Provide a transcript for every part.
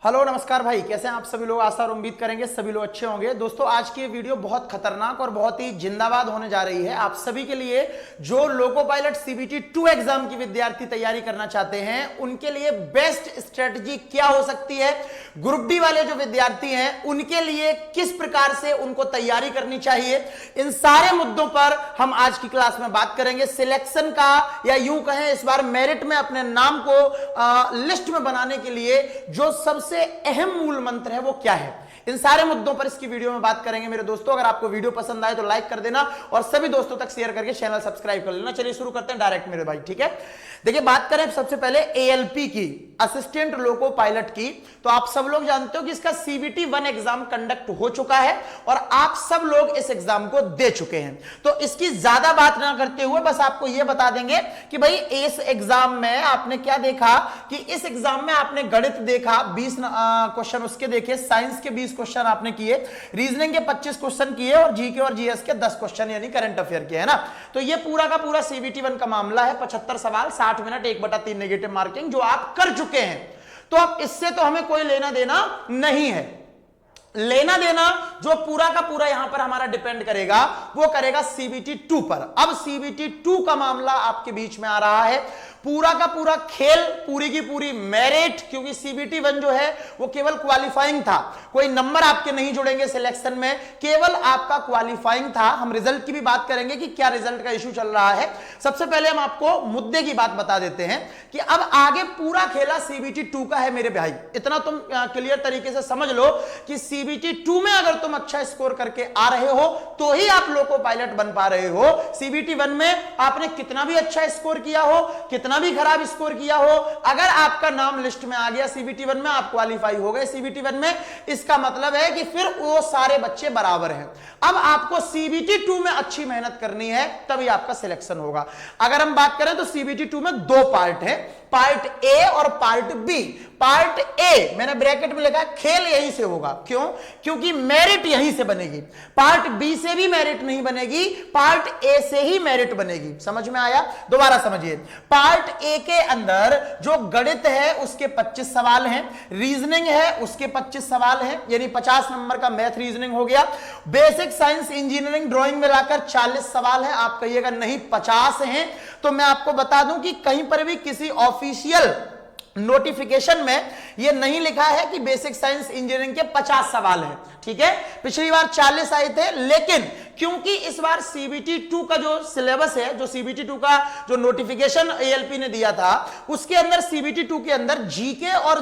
Hello नमस्कार भाई, कैसे हैं आप सभी लोग। आशा और उम्मीद करेंगे सभी लोग अच्छे होंगे। दोस्तों आज की ये वीडियो बहुत खतरनाक और बहुत ही जिंदाबाद होने जा रही है आप सभी के लिए। जो लोको पायलट सीबीटी 2 एग्जाम की विद्यार्थी तैयारी करना चाहते हैं उनके लिए बेस्ट स्ट्रेटजी क्या हो सकती है, ग्रुप डी वाले जो विद्यार्थी हैं उनके लिए किस प्रकार से उनको तैयारी करनी चाहिए, इन सारे मुद्दों पर हम आज की क्लास में बात करेंगे। सिलेक्शन का या यूं कहें इस बार मेरिट में अपने नाम को लिस्ट में बनाने के लिए जो सबसे अहम मूल मंत्र है वो क्या है, इन सारे मुद्दों पर इसकी वीडियो में बात करेंगे मेरे दोस्तों। अगर आपको वीडियो पसंद आए तो लाइक कर देना और सभी दोस्तों तक शेयर करके चैनल सब्सक्राइब कर लेना। चलिए शुरू करते हैं डायरेक्ट मेरे भाई, ठीक है। देखिए बात करें सबसे पहले एएलपी की, असिस्टेंट लोको पायलट की, तो आप सब लोग जानते हो कि इसका सीबीटी 1 एग्जाम कंडक्ट हो चुका है और आप सब लोग इस एग्जाम को दे चुके हैं। तो इसकी ज्यादा बात ना करते हुए बस आपको यह बता देंगे कि भाई इस एग्जाम में आपने क्या देखा कि इस एग्जाम में आपने गणित देखा 20 क्वेश्चन उसके देखे, साइंस के 20 क्वेश्चन आपने किए, रीजनिंग के 25 क्वेश्चन किए और जीके और जीएस के 10 क्वेश्चन यानी करंट अफेयर के, है ना। तो ये पूरा का पूरा सीबीटी 1 का मामला है। 75 सवाल, 60 मिनट, 1/3 नेगेटिव मार्किंग जो आप कर चुके हैं। तो अब इससे तो हमें कोई लेना देना नहीं है। लेना देना जो पूरा का पूरा यहां पर हमारा डिपेंड करेगा वो करेगा सीबीटी 2 पर। अब सीबीटी 2 का मामला आपके बीच में आ रहा है। पूरा का पूरा खेल, पूरी की पूरी मेरिट, क्योंकि सीबीटी 1 जो है वो केवल क्वालिफाइंग था, कोई नंबर आपके नहीं जुड़ेंगे सिलेक्शन में, केवल आपका क्वालिफाइंग था। हम रिजल्ट की भी बात करेंगे कि क्या रिजल्ट का इशू चल रहा है। सबसे पहले हम आपको मुद्दे की बात बता देते हैं कि अब आगे पूरा खेला सीबीटी 2 का है मेरे भाई। इतना तुम क्लियर तरीके से समझ लो कि सीबीटी 2 में अगर तुम अच्छा स्कोर करके आ रहे हो तो ही आप लोको पायलट बन पा रहे हो। सीबीटी 1 में आपने कितना भी अच्छा स्कोर किया हो, कितना भी खराब स्कोर किया हो, अगर आपका नाम लिस्ट में आ गया सीबीटी 1 में, आप क्वालिफाई हो गए सीबीटी 1 में, इसका मतलब है कि फिर वो सारे बच्चे बराबर हैं। अब आपको सीबीटी 2 में अच्छी मेहनत करनी है तभी आपका सिलेक्शन होगा। अगर हम बात करें तो सीबीटी 2 में 2 पार्ट है, पार्ट ए और पार्ट बी। पार्ट ए मैंने ब्रैकेट में लिखा, खेल यहीं से होगा। क्यों? क्योंकि मेरिट यहीं से बनेगी। पार्ट बी से भी मेरिट नहीं बनेगी, पार्ट ए से ही मेरिट बनेगी। समझ में आया? दोबारा समझिए। पार्ट ए के अंदर जो गणित है उसके 25 सवाल हैं, रीजनिंग है उसके 25 सवाल हैं, यानी 50 नंबर का मैथ रीजनिंग हो गया। बेसिक साइंस, इंजीनियरिंग, ड्राइंग मिलाकर 40 सवाल है। आप कहिएगा नहीं 50 हैं, तो मैं आपको बता दूं कि कहीं पर भी किसी ऑफिशियल नोटिफिकेशन में यह नहीं लिखा है कि बेसिक साइंस इंजीनियरिंग के 50 सवाल हैं, ठीक है। पिछली बार 40 आए थे, लेकिन क्योंकि इस बार सीबीटी 2 का जो सिलेबस है, जो सीबीटी 2 का जो नोटिफिकेशन एएलपी ने दिया था उसके अंदर सीबीटी 2 के अंदर जीके और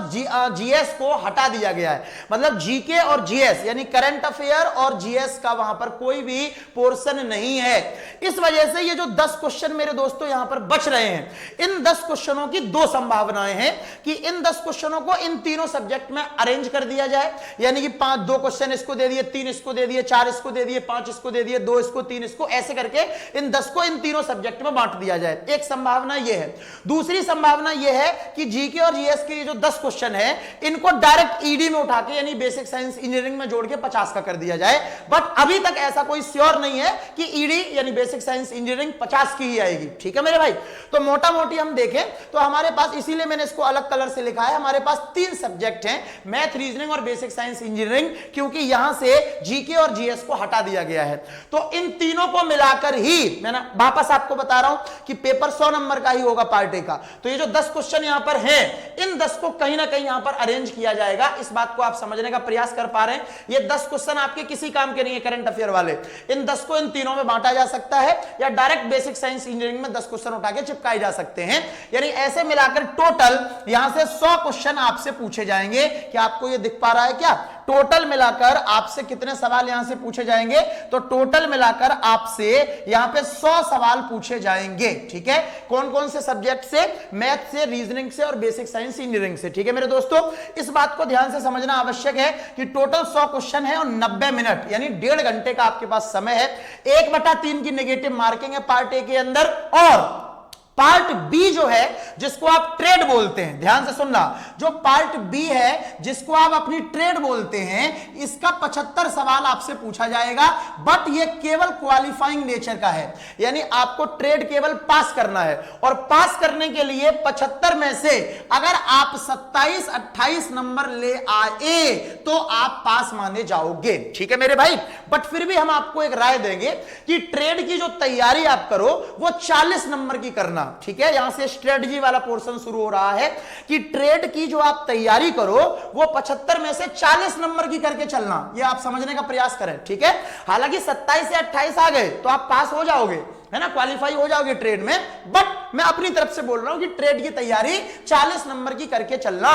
जीएस को हटा दिया गया है। मतलब जीके और जीएस यानी करंट अफेयर और जीएस का वहां पर कोई भी पोर्शन नहीं है। इस वजह से ये जो 10 क्वेश्चन मेरे दोस्तों यहां पर बच रहे हैं, इन 10 क्वेश्चनों की 2 संभावनाएं हैं कि इन 10 क्वेश्चनों को इन तीनों सब्जेक्ट में अरेंज कर दिया जाए, यानी कि 2 क्वेश्चन इसको दे दिए, 3 इसको दे दिए, 4 इसको दे दिए, 5 इसको दे दिए, 2 इसको, 3 इसको, ऐसे करके इन 10 को इन तीनों सब्जेक्ट में बांट दिया जाए। एक संभावना यह है। दूसरी संभावना यह है कि जीके और जीएस के जो 10 क्वेश्चन है इनको डायरेक्ट ईडी में उठा के यानी बेसिक साइंस इंजीनियरिंग में जोड़ के 50 का कर दिया जाए। बट अभी तक ऐसा कोई श्योर नहीं है कि ईडी यानी बेसिक साइंस इंजीनियरिंग 50 की ही आएगी, ठीक है मेरे भाई। तो मोटा मोटी हम देखें तो हमारे पास, इसीलिए मैंने इसको अलग कलर से लिखा है, हमारे पास 3 सब्जेक्ट हैं, मैथ, रीजनिंग और बेसिक साइंस इंजीनियरिंग, क्योंकि यहां से जीके और जीएस को हटा दिया गया है। तो इन तीनों को मिलाकर ही मैं वापस आपको बता रहा हूं कि पेपर 100 नंबर का ही होगा पार्ट ए का। तो ये जो 10 क्वेश्चन यहां पर हैं, इन 10 को कहीं ना कहीं यहां पर अरेंज किया जाएगा। इस बात को आप समझने का प्रयास कर पा रहे हैं। ये 10 क्वेश्चन आपके किसी काम के नहीं है करंट अफेयर वाले। इन 10 को इन तीनों में बांटा जा सकता है या डायरेक्ट बेसिक साइंस इंजीनियरिंग में 10 क्वेश्चन उठा के चिपकाए जा सकते हैं। यानी ऐसे मिलाकर टोटल यहां से 100 क्वेश्चन आपसे पूछे जाएंगे। क्या आपको यह दिख पा रहा है? क्या टोटल मिलाकर आपसे कितने सवाल यहां से पूछे जाएंगे? तो टोटल मिलाकर आपसे यहां पे 100 सवाल पूछे जाएंगे, ठीक है। कौन कौन से सब्जेक्ट से? मैथ से, रीजनिंग से और बेसिक साइंस इंजीनियरिंग से, ठीक है मेरे दोस्तों। इस बात को ध्यान से समझना आवश्यक है कि टोटल 100 क्वेश्चन है और 90 मिनट यानी 1.5 घंटे का आपके पास समय है। 1/3 की नेगेटिव मार्किंग है पार्ट ए के अंदर और पार्ट बी जो है जिसको आप ट्रेड बोलते हैं, ध्यान से सुनना, जो पार्ट बी है जिसको आप अपनी ट्रेड बोलते हैं, इसका 75 सवाल आपसे पूछा जाएगा, बट ये केवल क्वालिफाइंग नेचर का है, यानी आपको ट्रेड केवल पास करना है, और पास करने के लिए 75 में से अगर आप 27-28 नंबर ले आए तो आप पास माने जाओगे। ठीक है मेरे भाई, बट फिर भी हम आपको एक राय देंगे कि ट्रेड की जो तैयारी आप करो वो 40 नंबर की करना। ठीक है, यहां से स्ट्रेटजी वाला पोर्शन शुरू हो रहा है कि ट्रेड की जो आप तैयारी करो वो 75 में से 40 नंबर की करके चलना, ये आप समझने का प्रयास करें। ठीक है, हालांकि 27 से 28 आ गए तो आप पास हो जाओगे, है ना, क्वालिफाई हो जाओगे ट्रेड में, बट मैं अपनी तरफ से बोल रहा हूं कि ट्रेड की तैयारी 40 नंबर की करके चलना।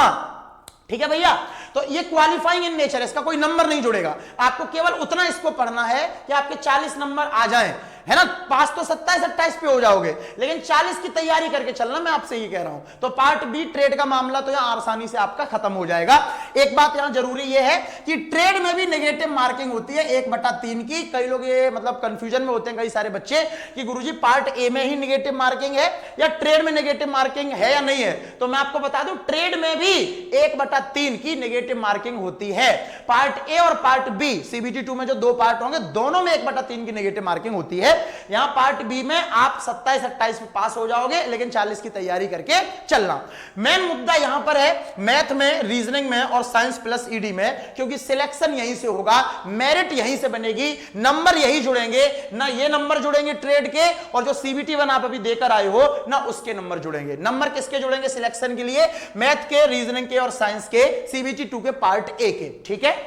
ठीक है भैया, तो ये क्वालिफाइंग इन नेचर, इसका कोई नंबर नहीं जुड़ेगा, आपको केवल उतना इसको पढ़ना है कि आपके 40 नंबर आ जाएं, है ना, पास तो 27-28 पे हो जाओगे, लेकिन 40 की तैयारी करके चलना, मैं आपसे ये कह रहा हूं। तो पार्ट बी ट्रेड का मामला तो यहां आसानी से आपका खत्म हो जाएगा। एक बात यहां जरूरी ये है कि ट्रेड में भी नेगेटिव मार्किंग होती है 1/3 की। कई लोग ये मतलब कंफ्यूजन में होते हैं, कई सारे बच्चे, कि गुरुजी पार्ट ए में ही नेगेटिव मार्किंग है या ट्रेड में नेगेटिव मार्किंग है या नहीं है। तो मैं आपको बता दूं, ट्रेड में भी 1/3 की नेगेटिव मार्किंग होती है। पार्ट ए और पार्ट बी, CBT 2 में जो 2 पार्ट होंगे, दोनों में 1/3 की नेगेटिव मार्किंग होती है। यहां पार्ट बी में आप 27-28 में पास हो जाओगे, लेकिन 40 की तैयारी करके चलना। मेन मुद्दा यहां पर है मैथ में, रीजनिंग में और साइंस प्लस ईडी में, क्योंकि सिलेक्शन यहीं से होगा, मेरिट यहीं से बनेगी, नंबर यही जुड़ेंगे, ना ये नंबर जुड़ेंगे ट्रेड के, और जो CBT 1 आप अभी देकर आए हो ना उसके नंबर जुड़ेंगे। नंबर किसके जुड़ेंगे सिलेक्शन के लिए? मैथ के, रीजनिंग के और साइंस के, CBT 2 के पार्ट ए के। ठीक है,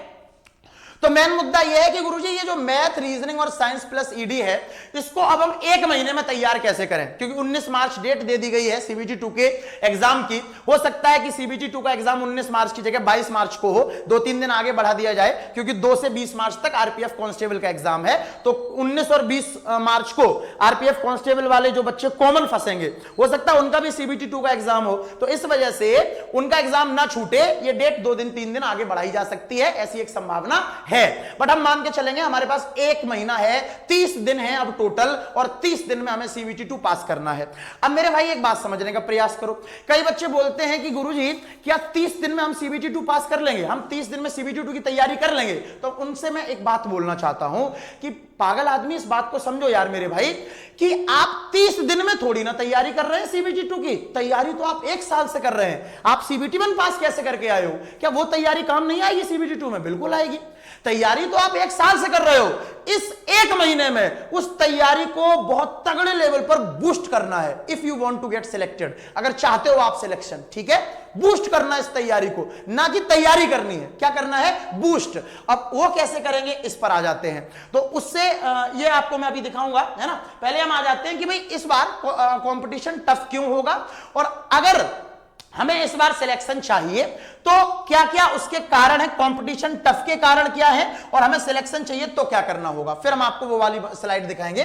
तो मेन मुद्दा यह है कि गुरुजी ये जो मैथ, रीजनिंग और साइंस प्लस ईडी है, इसको अब हम 1 महीने में तैयार कैसे करें, क्योंकि 19 मार्च डेट दे दी गई है CBT 2 के एग्जाम की। हो सकता है कि CBT 2 का एग्जाम 19 मार्च की जगह 22 मार्च को हो, 2-3 दिन आगे बढ़ा दिया जाए, क्योंकि 2 से 20 मार्च तक RPF कांस्टेबल का एग्जाम है। तो 19 और 20 मार्च को RPF कांस्टेबल वाले जो बच्चे कॉमन फंसेंगे, हो सकता है उनका भी CBT 2 का एग्जाम हो, तो इस वजह से उनका एग्जाम ना छूटे, ये डेट 2 दिन 3 दिन आगे बढ़ाई जा सकती है, ऐसी एक संभावना है। बट हम मान के चलेंगे हमारे पास 1 महीना है, 30 दिन है अब टोटल, और 30 दिन में हमें CBT 2 पास करना है। अब मेरे भाई एक बात समझने का प्रयास करो, कई बच्चे बोलते हैं कि गुरुजी क्या 30 दिन में हम CBT 2 पास कर लेंगे, हम 30 दिन में CBT 2 की तैयारी कर लेंगे? तो उनसे मैं एक बात बोलना चाहता हूं कि पागल आदमी, इस बात को समझो यार मेरे भाई, कि आप 30 दिन में थोड़ी ना तैयारी कर रहे हैं CBT 2 की, तैयारी तो आप 1 साल से कर रहे हैं। आप CBT 1 पास कैसे करके आए हो? क्या वो तैयारी काम नहीं आएगी CBT 2 में? बिल्कुल आएगी। तैयारी तो आप 1 साल से कर रहे हो, इस 1 महीने में उस तैयारी को बहुत तगड़े लेवल पर बूस्ट करना है। If you want to get selected, अगर चाहते हो आप सिलेक्शन, ठीक है, बूस्ट करना है इस तैयारी को, ना कि तैयारी करनी है। क्या करना है? बूस्ट। अब वो कैसे करेंगे, इस पर आ जाते हैं। तो उससे ये आपको मैं अभी दिखाऊंगा, है ना। पहले हम आ जाते हैं कि भाई इस बार कंपटीशन टफ क्यों होगा, और अगर हमें इस बार सिलेक्शन चाहिए तो क्या क्या उसके कारण है, कंपटीशन टफ के कारण क्या है, और हमें सिलेक्शन चाहिए तो क्या करना होगा। फिर हम आपको वो वाली स्लाइड दिखाएंगे।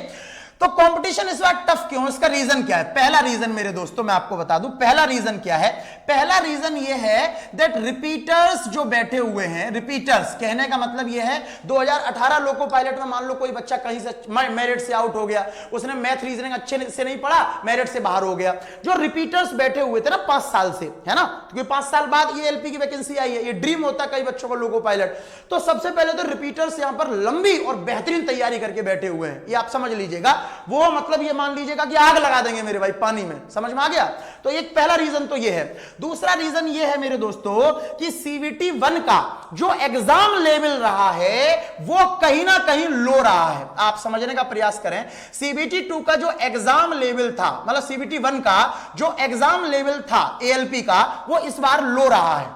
तो कंपटीशन इस बार टफ क्यों, इसका रीजन क्या है? पहला रीजन मेरे दोस्तों मैं आपको बता दूं, पहला रीजन क्या है? पहला रीजन ये है दैट रिपीटर्स जो बैठे हुए हैं, रिपीटर्स कहने का मतलब ये है 2018 लोको पायलट में मान लो कोई बच्चा कहीं से मेरिट से आउट हो गया, उसने मैथ रीजनिंग अच्छे से नहीं पढ़ा, मेरिट से बाहर हो गया। जो रिपीटर्स बैठे हुए थे ना 5 साल से, है ना, क्योंकि 5 साल बाद ये LP की वैकेंसी आई है, ये ड्रीम होता है कई बच्चों को लोको पायलट। तो सबसे पहले तो रिपीटर्स यहां पर लंबी और बेहतरीन तैयारी करके बैठे हुए हैं, ये आप समझ लीजिएगा। वो मतलब ये मान लीजिएगा कि आग लगा देंगे मेरे भाई पानी में, समझ में आ गया। तो एक पहला रीजन तो ये है। दूसरा रीजन ये है मेरे दोस्तों कि CBT 1 का जो एग्जाम लेवल रहा है वो कहीं ना कहीं लो रहा है। आप समझने का प्रयास करें, CBT 2 का जो एग्जाम लेवल था, मतलब CBT 1 का जो एग्जाम लेवल था ALP का, वो इस बार लो रहा है,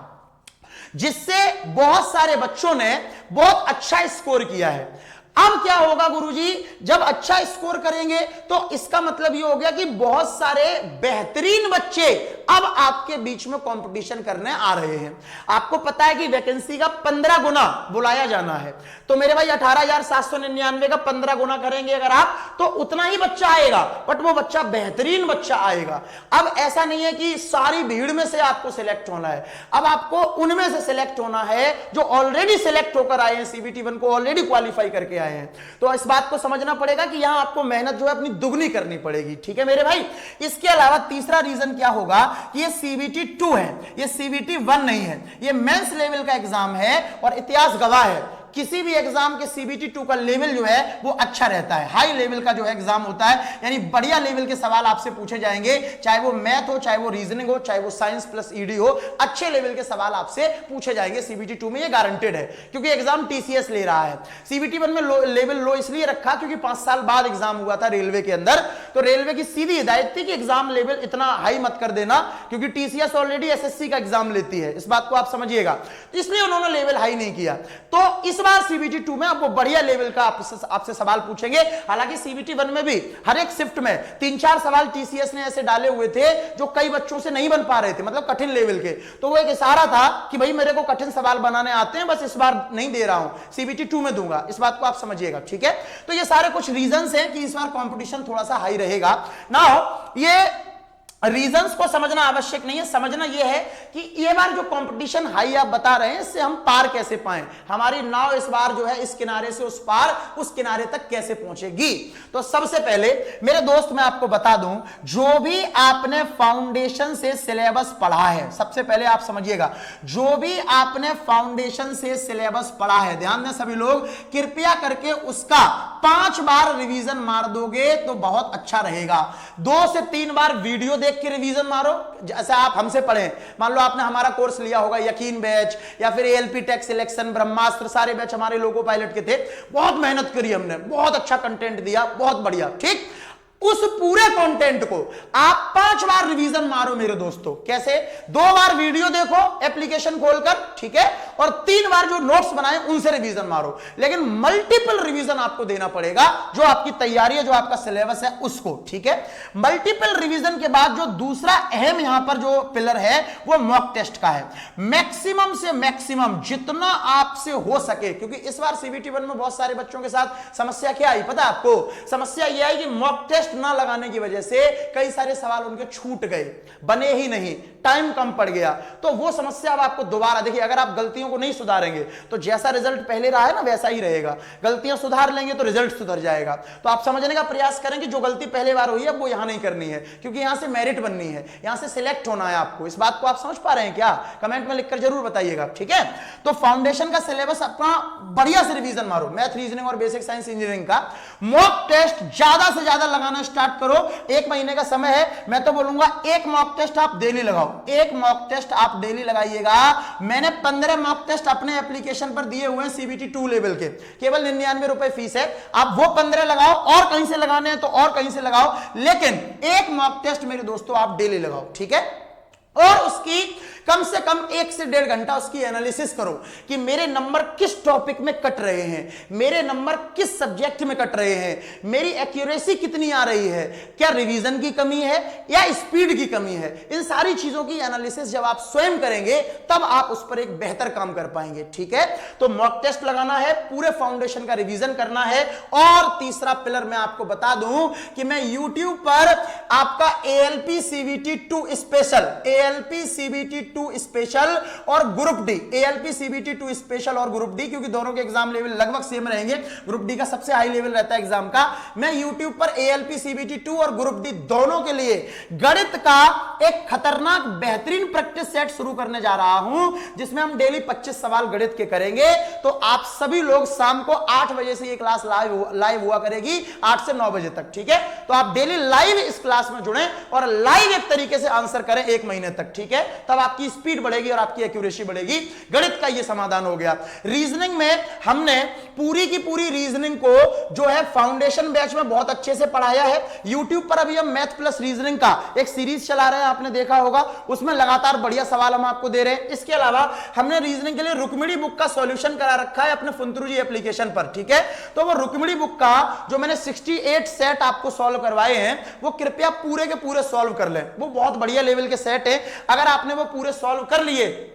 जिससे बहुत सारे बच्चों ने बहुत अच्छा स्कोर किया है। अब क्या होगा गुरुजी, जब अच्छा स्कोर करेंगे तो इसका मतलब ये हो गया कि बहुत सारे बेहतरीन बच्चे अब आपके बीच में कंपटीशन करने आ रहे हैं। आपको पता है कि वैकेंसी का 15 गुना बुलाया जाना है, तो मेरे भाई 18,799 का 15 गुना करेंगे अगर आप, तो उतना ही बच्चा आएगा, बट वो बच्चा बेहतरीन बच्चा आएगा। अब ऐसा नहीं है कि सारी भीड़ में से आपको सिलेक्ट होना है, अब आपको उनमें से सिलेक्ट होना है जो ऑलरेडी सिलेक्ट होकर आए हैं, सीबीटी 1 को ऑलरेडी क्वालिफाई करके आए हैं। तो इस बात को समझना पड़ेगा कि यहां आपको मेहनत जो है अपनी दुगनी करनी पड़ेगी, ठीक है मेरे भाई। इसके अलावा तीसरा रीजन क्या होगा कि ये सीबीटी 2 है, ये सीबीटी 1 नहीं है, ये मेंस लेवल का एग्जाम है और इतिहास गवाह है किसी भी एग्जाम के सीबीटी 2 का लेवल जो है वो अच्छा रहता है, हाई लेवल का जो है एग्जाम होता है, यानी बढ़िया लेवल के सवाल आपसे पूछे जाएंगे, चाहे वो मैथ हो, चाहे वो रीजनिंग हो, चाहे वो साइंस प्लस ईडी हो, अच्छे लेवल के सवाल आपसे पूछे जाएंगे सीबीटी 2 में, ये गारंटेड है, क्योंकि एग्जाम टीसीएस ले रहा है। सीबीटी 1 में लेवल लो इसलिए रखा क्योंकि 5 साल बाद एग्जाम हुआ था रेलवे के अंदर, तो रेलवे की सीधी हिदायत थी कि एग्जाम लेवल इतना हाई मत कर देना, क्योंकि टीसीएस ऑलरेडी एसएससी का एग्जाम लेती है, इस बात को आप समझिएगा, इसलिए उन्होंने लेवल हाई नहीं किया। तो इस बार सीबीटी 2 में आपको बढ़िया लेवल का आपसे सवाल पूछेंगे। हालांकि सीबीटी 1 में भी हर एक शिफ्ट में 3-4 सवाल टीसीएस ने ऐसे डाले हुए थे जो कई बच्चों से नहीं बन पा रहे थे, मतलब कठिन लेवल के, तो वो एक इशारा था कि भाई मेरे को कठिन सवाल बनाने आते हैं, बस इस बार नहीं दे रहा हूं, सीबीटी 2 में दूंगा, इस बात को आप समझिएगा, ठीक है। तो ये सारे कुछ रीजंस हैं कि इस बार कंपटीशन थोड़ा सा हाई रहेगा। नाउ ये रीजंस को समझना आवश्यक नहीं है, समझना यह है कि ये बार जो कंपटीशन हाई आप बता रहे हैं इससे हम पार कैसे पाएं, हमारी नाव इस बार जो है इस किनारे से उस पार, उस किनारे तक कैसे पहुंचेगी। तो सबसे पहले मेरे दोस्त मैं आपको बता दूं, जो भी आपने फाउंडेशन से सिलेबस पढ़ा है, सबसे पहले आप समझिएगा, जो भी आपने फाउंडेशन से सिलेबस पढ़ा है, ध्यान दें सभी लोग, कृपया करके उसका 5 बार रिवीजन मार दोगे तो बहुत अच्छा रहेगा। 2 से 3 बार वीडियो देख के रिवीजन मारो, जैसे आप हमसे पढ़े, मान लो आपने हमारा कोर्स लिया होगा, यकीन बैच या फिर एएलपी टेक सिलेक्शन, ब्रह्मास्त्र, सारे बैच हमारे लोगो पायलट के थे, बहुत मेहनत करी हमने, बहुत अच्छा कंटेंट दिया, बहुत बढ़िया, ठीक। उस पूरे कंटेंट को आप 5 बार रिवीजन मारो मेरे दोस्तों। कैसे? 2 बार वीडियो देखो एप्लीकेशन खोलकर, ठीक है, और 3 बार जो नोट्स बनाए उनसे रिवीजन मारो, लेकिन मल्टीपल रिवीजन आपको देना पड़ेगा, जो आपकी तैयारी है, जो आपका सिलेबस है उसको, ठीक है। मल्टीपल रिवीजन के बाद जो दूसरा अहम यहां पर जो पिलर है वो मॉक टेस्ट का है। मैक्सिमम से मैक्सिमम जितना आपसे हो सके, क्योंकि इस बार सीबीटी 1 में बहुत सारे बच्चों के साथ समस्या क्या आई पता है आपको? समस्या यह आई कि मॉक टेस्ट ना लगाने की वजह से कई सारे सवाल उनके छूट गए, बने ही नहीं, टाइम कम पड़ गया। तो वो समस्या अब आपको दोबारा, देखिए अगर आप गलतियों को नहीं सुधारेंगे तो जैसा रिजल्ट पहले रहा है ना वैसा ही रहेगा, गलतियां सुधार लेंगे तो रिजल्ट सुधर जाएगा। तो आप समझने का प्रयास करें कि जो गलती पहले बार हुई है वो यहां नहीं करनी है, क्योंकि यहां से मेरिट बननी है, यहां से सिलेक्ट होना है आपको। इस बात को आप समझ पा रहे हैं क्या? कमेंट में लिखकर जरूर बताइएगा, ठीक है। तो फाउंडेशन का सिलेबस अपना बढ़िया से रिवीजन मारो, मैथ, रीजनिंग और बेसिक साइंस इंजीनियरिंग का। मॉक टेस्ट ज्यादा से ज्यादा लगाना स्टार्ट करो, 1 महीने का समय है, मैं तो बोलूंगा 1 मॉक टेस्ट आप डेली लगाओ, 1 मॉक टेस्ट आप डेली लगाइएगा। मैंने 15 मॉक टेस्ट अपने एप्लीकेशन पर दिए हुए हैं सीबीटी 2 लेवल के, केवल 99 रुपए फीस है, आप वो 15 लगाओ, और कहीं से लगाने हैं तो और कहीं से लगाओ, लेकिन 1 मॉक टेस्ट मेरे दोस्तों आप डेली लगाओ, ठीक है। और उसकी कम से कम 1 से 1.5 घंटा उसकी एनालिसिस करो कि मेरे नंबर किस टॉपिक में कट रहे हैं, मेरे नंबर किस सब्जेक्ट में कट रहे हैं, मेरी एक्यूरेसी कितनी आ रही है, क्या रिवीजन की कमी है या स्पीड की कमी है। इन सारी चीजों की एनालिसिस जब आप स्वयं करेंगे तब आप उस पर एक बेहतर काम कर पाएंगे, ठीक है। तो मॉक टेस्ट लगाना है, पूरे फाउंडेशन का रिवीजन करना है। और तीसरा पिलर मैं आपको बता दूं कि मैं YouTube पर आपका ALP CBT 2 special, ALP CBT 2 special और group D, ALP CBT 2 special और ग्रुप डी, क्योंकि दोनों के एग्जाम लेवल लगभग सेम रहेंगे, ग्रुप डी का सबसे हाई लेवल रहता है एग्जाम का। मैं YouTube पर ALP CBT 2 और ग्रुप डी दोनों के लिए गणित का एक खतरनाक बेहतरीन प्रैक्टिस सेट शुरू करने जा रहा हूं, जिसमें हम डेली 25 सवाल गणित के करेंगे। तो आप सभी लोग शाम को 8 बजे से ये क्लास लाइव हुआ करेगी, 8 से 9 बजे तक, ठीक है। तो आप डेली लाइव इस क्लास में जुड़ें और लाइव एक तरीके से आंसर करें 1 महीने तक, ठीक है। तब आपकी स्पीड बढ़ेगी और आपकी एक्यूरेसी बढ़ेगी। गणित का ये समाधान हो गया। रीजनिंग में हमने पूरी की पूरी रीजनिंग को जो है फाउंडेशन बैच में बहुत अच्छे से पढ़ाया है। YouTube पर अभी हम मैथ प्लस रीजनिंग का एक सीरीज चला रहे हैं, आपने देखा होगा, उसमें लगातार बढ़िया सवाल हम आपको दे रहे हैं। इसके अलावा हमने रीजनिंग के लिए रुक्मिणी बुक का सॉल्यूशन करा रखा है अपने फुंतरू जी एप्लीकेशन पर, ठीक है। तो वो रुक्मिणी बुक का जो मैंने 68 सेट आपको सॉल्व सॉल्व करवाए हैं वो कृपया पूरे के पूरे सॉल्व कर लें। वो बहुत बढ़िया लेवल के सेट है, अगर आपने वो पूरे सॉल्व कर लिए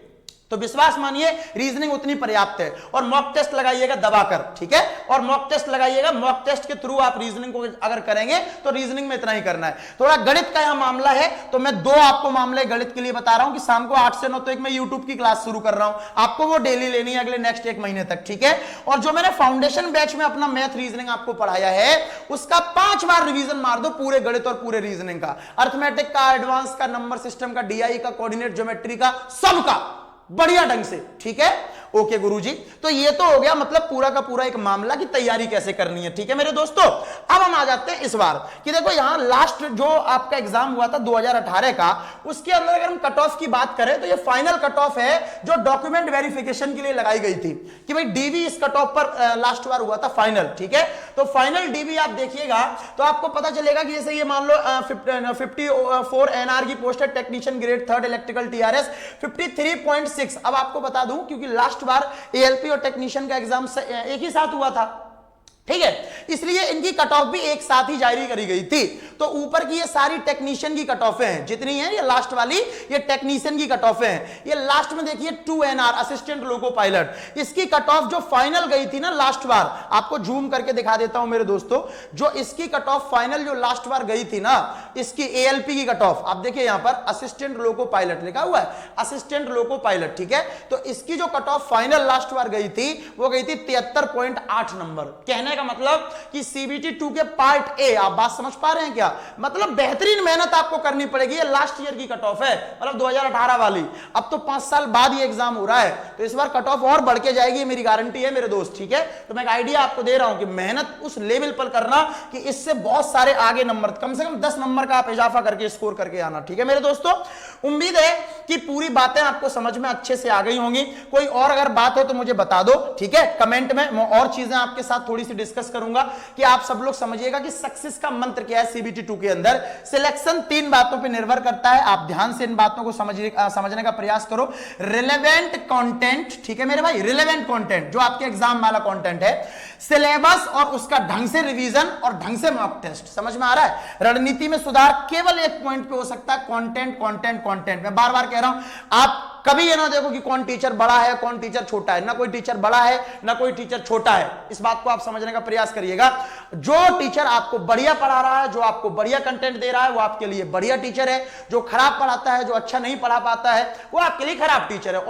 तो विश्वास मानिए रीजनिंग उतनी पर्याप्त है। और मॉक टेस्ट लगाइएगा दबाकर, ठीक है, और मॉक टेस्ट लगाइएगा, मॉक टेस्ट के थ्रू आप रीजनिंग को अगर करेंगे तो रीजनिंग में इतना ही करना है। थोड़ा गणित का यहां मामला है तो मैं 2 आपको मामले गणित के लिए बता रहा हूं कि शाम को 8 से 9 तो एक मैं यूट्यूब की क्लास शुरू कर रहा हूं, आपको वो डेली लेनी है अगले नेक्स्ट 1 महीने तक, ठीक है। और जो मैंने फाउंडेशन बैच में अपना मैथ रीजनिंग आपको पढ़ाया है उसका 5 बार रिवीजन मार दो, पूरे गणित और पूरे रीजनिंग का, अर्थमेटिक का, एडवांस का, नंबर सिस्टम का, डीआई का, कोऑर्डिनेट ज्योमेट्री का, सबका बढ़िया ढंग से, ठीक है। ओके गुरुजी, तो ये तो हो गया मतलब पूरा का पूरा एक मामला कि तैयारी कैसे करनी है, ठीक है मेरे दोस्तों। अब हम आ जाते हैं इस बार कि देखो यहां लास्ट जो आपका एग्जाम हुआ था 2018 का, उसके अंदर अगर हम कट ऑफ की बात करें तो ये फाइनल कट ऑफ है जो डॉक्यूमेंट वेरिफिकेशन के लिए लगाई गई थी कि भाई डीवी इस कट ऑफ पर लास्ट बार हुआ था फाइनल, ठीक है। तो फाइनल डीवी आप देखिएगा तो आपको पता चलेगा कि जैसे ये मान लो 54 एनआर की पोस्ट है, टेक्नीशियन ग्रेड 3 इलेक्ट्रिकल टीआरएस 53.6। अब आपको बता दूं क्योंकि लास्ट बार एएलपी और टेक्नीशियन का एग्जाम एक ही साथ हुआ था, ठीक है, इसलिए इनकी कट ऑफ भी एक साथ ही जारी करी गई थी। तो ऊपर की ये सारी टेक्नीशियन की कट ऑफ हैं जितनी है, ये लास्ट वाली ये टेक्नीशियन की कट ऑफ हैं। ये लास्ट में देखिए 2 एनआर असिस्टेंट लोको पायलट, इसकी कट ऑफ जो फाइनल गई थी ना लास्ट बार, आपको जूम करके दिखा देता हूं मेरे दोस्तों, जो इसकी कट ऑफ फाइनल जो लास्ट बार गई थी ना, इसकी एएलपी की कट ऑफ आप देखिए यहां पर असिस्टेंट लोको पायलट लिखा हुआ है, असिस्टेंट लोको पायलट, ठीक है। तो इसकी जो कट ऑफ फाइनल लास्ट बार गई थी वो गई थी 73.8 नंबर। कहने का मतलब कि सीबीटी 2 के पार्ट ए, आप बात समझ पा रहे हैं क्या, मतलब बेहतरीन मेहनत आपको करनी पड़ेगी। ये लास्ट ईयर की कट ऑफ है, मतलब 2018 वाली, अब तो 5 साल बाद ये एग्जाम हो रहा है तो इस बार कट ऑफ और बढ़ के जाएगी, मेरी गारंटी है मेरे दोस्त, ठीक है। तो मैं एक आइडिया आपको दे रहा हूं कि मेहनत उस लेवल पर करना कि इससे बहुत सारे आगे नंबर, कम से कम 10 नंबर का आप इजाफा करके स्कोर करके आना, ठीक है मेरे दोस्तों। उम्मीद है कि पूरी बातें आपको समझ में अच्छे से आ गई होंगी। कोई और अगर बात हो तो मुझे बता दो, ठीक है, कमेंट में। मैं और चीजें आपके साथ थोड़ी सी डिस्कस करूंगा कि आप सब लोग समझिएगा कि सक्सेस का मंत्र क्या है सीबीटी 2 के अंदर। सिलेक्शन 3 बातों पर निर्भर करता है, आप ध्यान से इन बातों को समझने का प्रयास करो। रिलेवेंट कंटेंट, ठीक है मेरे भाई, रिलेवेंट कंटेंट जो आपके एग्जाम वाला कंटेंट है, सिलेबस और उसका ढंग से रिवीजन और ढंग से मॉक टेस्ट, समझ में आ रहा है। रणनीति में सुधार केवल एक पॉइंट पे हो सकता है, कंटेंट कंटेंट कंटेंट। मैं बार बार कह रहा हूं, आप कभी ये ना देखो कि कौन टीचर बड़ा है कौन टीचर छोटा है, ना कोई टीचर बड़ा है ना कोई टीचर छोटा है, इस बात को आप समझने का प्रयास करिएगा। जो टीचर आपको बढ़िया पढ़ा रहा है, जो आपको बढ़िया कंटेंट दे रहा है, वो आपके लिए बढ़िया टीचर है। जो खराब पढ़ाता है, जो अच्छा नहीं पढ़ा पाता है, वो आपके लिए खराब टीचर है।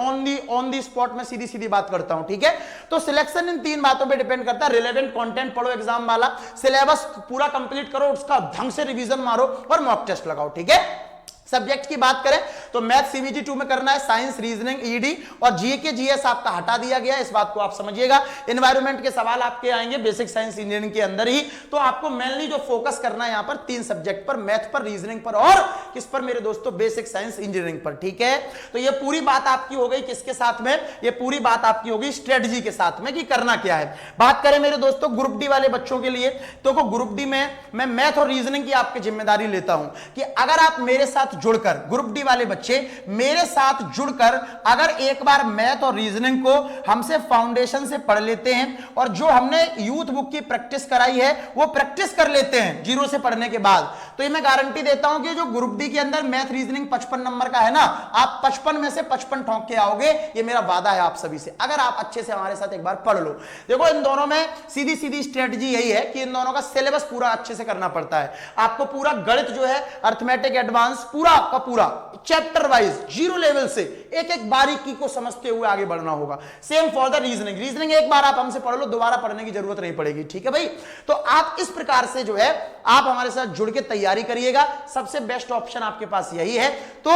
ऑन दी स्पॉट में सीधी सीधी बात करता हूं, ठीक है। तो सिलेक्शन इन 3 बातों पर डिपेंड करता है। रिलेवेंट कंटेंट पढ़ो एग्जाम वाला, सिलेबस पूरा कंप्लीट करो, उसका ढंग से रिवीजन मारो और मॉक टेस्ट लगाओ, ठीक है। सब्जेक्ट की बात करें तो मैथ सीबीटी 2 में करना है, साइंस, रीजनिंग, ईडी और जीके जीएस आपका हटा दिया गया, इस बात को आप समझिएगा। एनवायरनमेंट के सवाल आपके आएंगे बेसिक साइंस इंजीनियरिंग के अंदर ही। तो आपको मेनली जो फोकस करना है यहां पर 3 सब्जेक्ट पर, मैथ पर, रीजनिंग पर और किस पर मेरे दोस्तों, बेसिक साइंस इंजीनियरिंग पर, ठीक है। तो ये पूरी बात आपकी हो गई किसके साथ में, ये पूरी बात आपकी होगी स्ट्रेटजी के साथ में कि करना क्या है। बात करें मेरे दोस्तों ग्रुप डी वाले बच्चों के लिए, तो ग्रुप डी में मैं मैथ और रीजनिंग की आपकी जिम्मेदारी लेता हूं कि अगर आप मेरे साथ जुड़कर, ग्रुप डी वाले बच्चे मेरे साथ जुड़कर अगर एक बार मैथ और रीजनिंग को हमसे फाउंडेशन से पढ़ लेते हैं और जो हमने यूथ बुक की प्रैक्टिस कराई है वो प्रैक्टिस कर लेते हैं जीरो से पढ़ने के बाद, तो ये मैं गारंटी देता हूं कि जो ग्रुप डी के अंदर मैथ रीजनिंग 55 नंबर का है ना, आप 55 में से 55 ठोक के आओगे। ये मेरा वादा है आप सभी से, अगर आप अच्छे से हमारे साथ एक बार पढ़ लो। देखो इन दोनों में सीधी सीधी स्ट्रेटजी यही है कि इन दोनों का सिलेबस पूरा अच्छे से करना पड़ता है। आपको पूरा गणित जो है अर्थमेटिक एडवांस पूरा का पूरा चैप्टर वाइज जीरो लेवल से एक एक बारीकी को समझते हुए आगे बढ़ना होगा। Same for the reasoning, reasoning एक बार आप हमसे पढ़ लो, दोबारा पढ़ने की जरूरत नहीं पड़ेगी, ठीक है भाई। तो आप इस प्रकार से जो है आप हमारे साथ जुड़ के तैयारी करिएगा, सबसे बेस्ट ऑप्शन आपके पास यही है। तो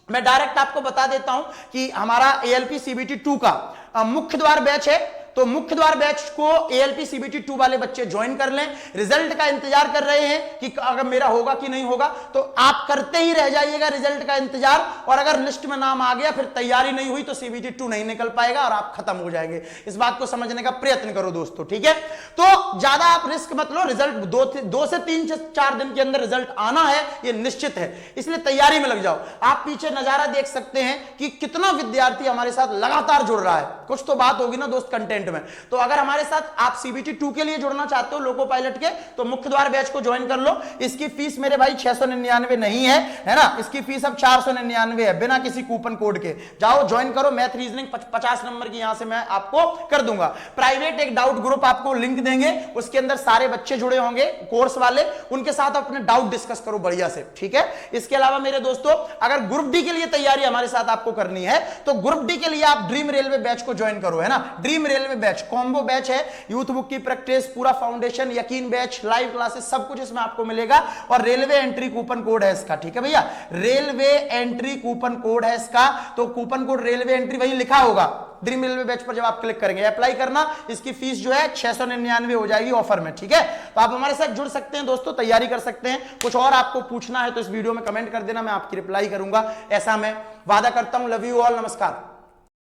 मैं डायरेक्ट आपको बता देता हूं कि हमारा एएलपी सीबीटी 2 का मुख्य द्वार बैच है, तो मुख्य द्वार बैच को एएलपी सीबीटी 2 वाले बच्चे ज्वाइन कर लें। रिजल्ट का इंतजार कर रहे हैं कि अगर मेरा होगा कि नहीं होगा, तो आप करते ही रह जाइएगा रिजल्ट का इंतजार, और अगर लिस्ट में नाम आ गया फिर तैयारी नहीं हुई तो सीबीटी 2 नहीं निकल पाएगा और आप खत्म हो जाएंगे। इस बात को समझने का प्रयत्न करो दोस्तों, ठीक है। तो ज्यादा आप रिस्क मत लो, रिजल्ट 2 से 3 से 4 दिन के अंदर रिजल्ट आना है ये निश्चित है, इसलिए तैयारी में लग जाओ। आप पीछे नजारा देख सकते हैं कि कितना विद्यार्थी हमारे साथ लगातार जुड़ रहा है। कुछ तो बात होगी ना दोस्त कंटेंट में। तो अगर हमारे साथ आप सीबीटी 2 के लिए जुड़ना चाहते हो लोको पायलट के, तो मुख्य द्वार बैच को ज्वाइन कर लो। इसकी फीस मेरे भाई 699 नहीं है ना, इसकी फीस अब 499 है बिना किसी कूपन कोड के। जाओ ज्वाइन करो, मैथ रीजनिंग 50 नंबर की यहां से मैं आपको कर दूंगा। प्राइवेट एक डाउट ग्रुप आपको लिंक देंगे, उसके अंदर सारे बच्चे जुड़े होंगे कोर्स वाले, उनके साथ अपने डाउट डिस्कस करो बढ़िया से, ठीक है। इसके अलावा मेरे दोस्तों अगर ग्रुप डी के लिए तैयारी हमारे साथ आपको करनी है तो ग्रुप डी के लिए आप ड्रीम रेलवे बैच को ज्वाइन करो, है ना। Dream railway batch combo batch है, यूथ बुक की प्रैक्टिस, पूरा फाउंडेशन, यकीन बैच, लाइव क्लासेस, सब कुछ इसमें आपको मिलेगा। और रेलवे एंट्री कूपन कोड है इसका, ठीक है भैया, रेलवे एंट्री कूपन कोड है इसका। तो कूपन कोड रेलवे एंट्री वही लिखा होगा ड्रीम रेलवे बैच पर, जब आप क्लिक करेंगे अप्लाई करना, इसकी फीस जो है 699 हो जाएगी ऑफर में, ठीक है। तो आप हमारे साथ जुड़ सकते हैं दोस्तों, तैयारी कर सकते हैं। कुछ और आपको पूछना है तो इस वीडियो में कमेंट कर देना, मैं आपकी रिप्लाई करूंगा, ऐसा मैं वादा करता हूं। लव यू ऑल, नमस्कार।